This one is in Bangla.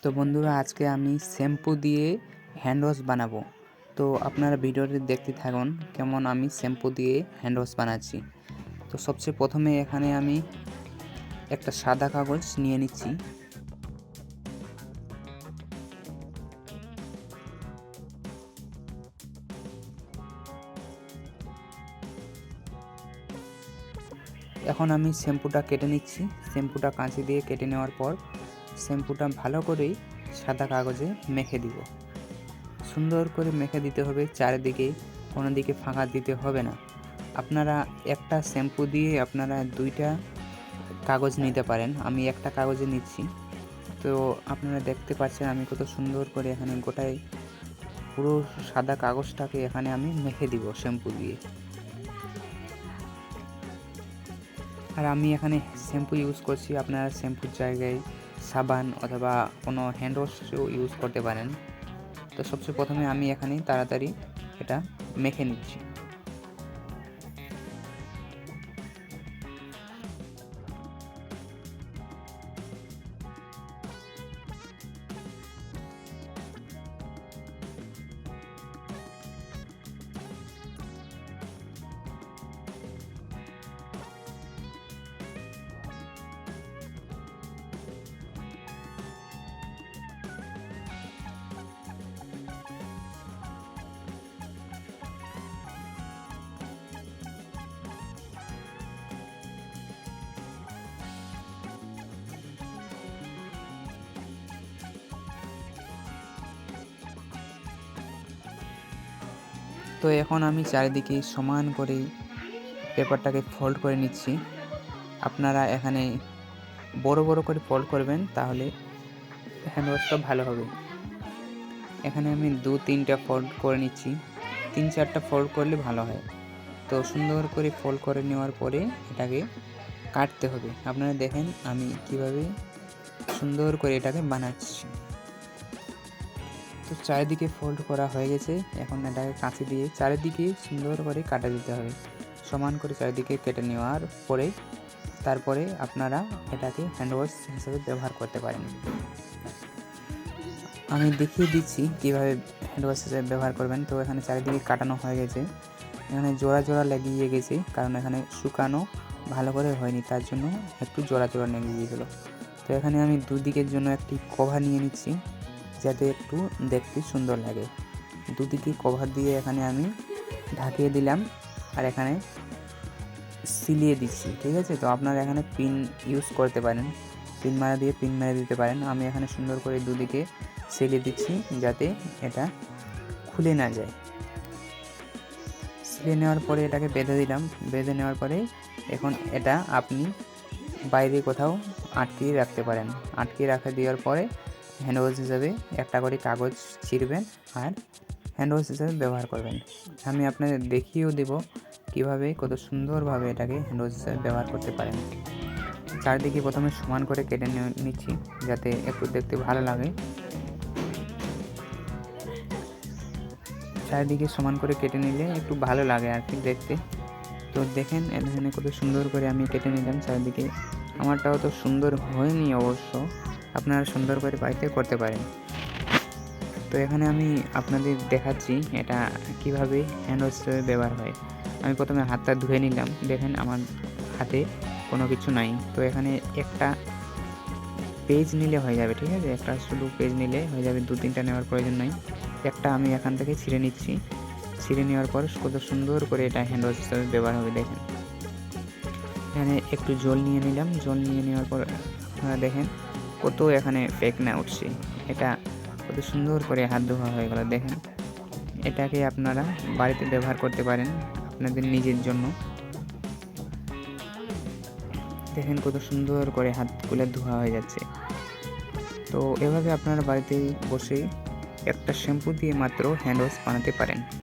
তো বন্ধুরা, আজকে আমি শ্যাম্পু দিয়ে হ্যান্ড ওয়াশ বানাবো। তো আপনারা ভিডিওটি দেখতে থাকুন কেমন আমি শ্যাম্পু দিয়ে হ্যান্ড ওয়াশ বানাচ্ছি। তো সবচেয়ে প্রথমে এখানে আমি একটা সাদা কাগজ নিয়ে নিচ্ছি। এখন আমি শ্যাম্পুটা কেটে নিচ্ছি। শ্যাম্পুটা কাঁচি দিয়ে কেটে নেওয়ার পর শ্যাম্পুটা ভালো করেই সাদা কাগজে মেখে দিব। সুন্দর করে মেখে দিতে হবে, চারিদিকে কোনো দিকে ফাঁকা দিতে হবে না। আপনারা একটা শ্যাম্পু দিয়ে আপনারা দুইটা কাগজ নিতে পারেন, আমি একটা কাগজে নিচ্ছি। তো আপনারা দেখতে পাচ্ছেন আমি কত সুন্দর করে এখানে গোটাই পুরো সাদা কাগজটাকে এখানে আমি মেখে দিব শ্যাম্পু দিয়ে। আর আমি এখানে শ্যাম্পু ইউজ করছি, আপনারা শ্যাম্পুর জায়গায় সাবান অথবা কোনো হ্যান্ড ওয়াশও ইউজ করতে পারেন। তো সবচেয়ে প্রথমে আমি এখানে তাড়াতাড়ি এটা মেখে নিচ্ছি। তো এখন আমি চারিদিকে সমান করে পেপারটাকে ফোল্ড করে নিচ্ছি। আপনারা এখানে বড় বড় করে ফোল্ড করবেন, তাহলে হ্যান্ড ওয়াশটা ভালো হবে। এখানে আমি 2-3টা ফোল্ড করে নিচ্ছি, 3-4টা ফোল্ড করলে ভালো হয়। তো সুন্দর করে ফোল্ড করে নেওয়ার পরে এটাকে কাটতে হবে। আপনারা দেখেন আমি কিভাবে সুন্দর করে এটাকে বানাচ্ছি। তো চারিদিকে ফোল্ড করা হয়ে গেছে। এখন এটাকে কাঁচি দিয়ে চারিদিকে সুন্দর করে কাটা দিতে হবে। সমান করে চারিদিকে কেটে নেওয়ার পরে তারপরে আপনারা এটাকে হ্যান্ড ওয়াশ হিসেবে ব্যবহার করতে পারেন। আমি দেখিয়ে দিচ্ছি কীভাবে হ্যান্ড ওয়াশ হিসেবে ব্যবহার করবেন। তো এখানে চারিদিকে কাটানো হয়ে গেছে, এখানে জোড়া জোড়া লেগে গেছে, কারণ এখানে শুকানো ভালো করে হয়নি, তার জন্য একটু জোড়া জোড়া লেগে গিয়েছিলো। তো এখানে আমি দুদিকের জন্য একটি কভার নিয়ে নিচ্ছি, যাতে একটু দেখতে সুন্দর লাগে। দুদিকে কভার দিয়ে এখানে আমি ঢাকিয়ে দিলাম, আর এখানে সিলিয়ে দিচ্ছি। ঠিক আছে, তো আপনারা এখানে পিন ইউজ করতে পারেন, পিন মারা দিয়ে পিন মেরে দিতে পারেন। আমি এখানে সুন্দর করে দুদিকে সিলিয়ে দিচ্ছি যাতে এটা খুলে না যায়। সিলিয়ে নেওয়ার পরে এটাকে বেঁধে দিলাম। বেঁধে নেওয়ার পরে এখন এটা আপনি বাইরে কোথাও আটকিয়ে রাখতে পারেন। আটকিয়ে রাখা দেওয়ার পরে হ্যান্ড ওয়াশ হিসাবে একটা করে কাগজ ছিঁড়বেন আর হ্যান্ড ওয়াশ হিসাবে ব্যবহার করবেন। আমি আপনাদের দেখিয়েও দেব কীভাবে কত সুন্দরভাবে এটাকে হ্যান্ড ওয়াশ হিসাবে ব্যবহার করতে পারেন। চারদিকে প্রথমে সমান করে কেটে নিচ্ছি যাতে একটু দেখতে ভালো লাগে। চারিদিকে সমান করে কেটে নিলে একটু ভালো লাগে আর কি দেখতে। তো দেখেন এখানে কত সুন্দর করে আমি কেটে নিলাম চারিদিকে। আমারটাও তো সুন্দর হয়নি অবশ্য, আপনারা সুন্দর করে বাড়িতে করতে পারেন। তো এখানে আমি আপনাদের দেখাচ্ছি এটা কিভাবে হ্যান্ড ওয়াশ হিসেবে ব্যবহার হয়। আমি প্রথমে হাতটা ধুয়ে নিলাম, দেখেন আমার হাতে কোনো কিছু নাই। তো এখানে একটা পেজ নিলে হয়ে যাবে, ঠিক আছে, একটা শুধু পেজ নিলে হয়ে যাবে, 2-3টা নেওয়ার প্রয়োজন নাই। একটা আমি এখান থেকে ছিঁড়ে নিচ্ছি। ছিঁড়ে নেওয়ার পর কত সুন্দর করে এটা হ্যান্ড ওয়াশ হিসেবে ব্যবহার হবে। দেখেন এখানে একটু জল নিয়ে নিলাম। জল নিয়ে নেওয়ার পর আপনারা দেখেন কত এখানে ফেকনা উঠছে। এটা কত সুন্দর করে হাত ধোয়া হয়ে গেল। দেখেন এটাকে আপনারা বাড়িতে ব্যবহার করতে পারেন আপনাদের নিজের জন্য। দেখেন কত সুন্দর করে হাতগুলো ধোয়া হয়ে যাচ্ছে। তো এভাবে আপনারা বাড়িতে বসেই একটা শ্যাম্পু দিয়ে মাত্র হ্যান্ড ওয়াশ বানাতে পারেন।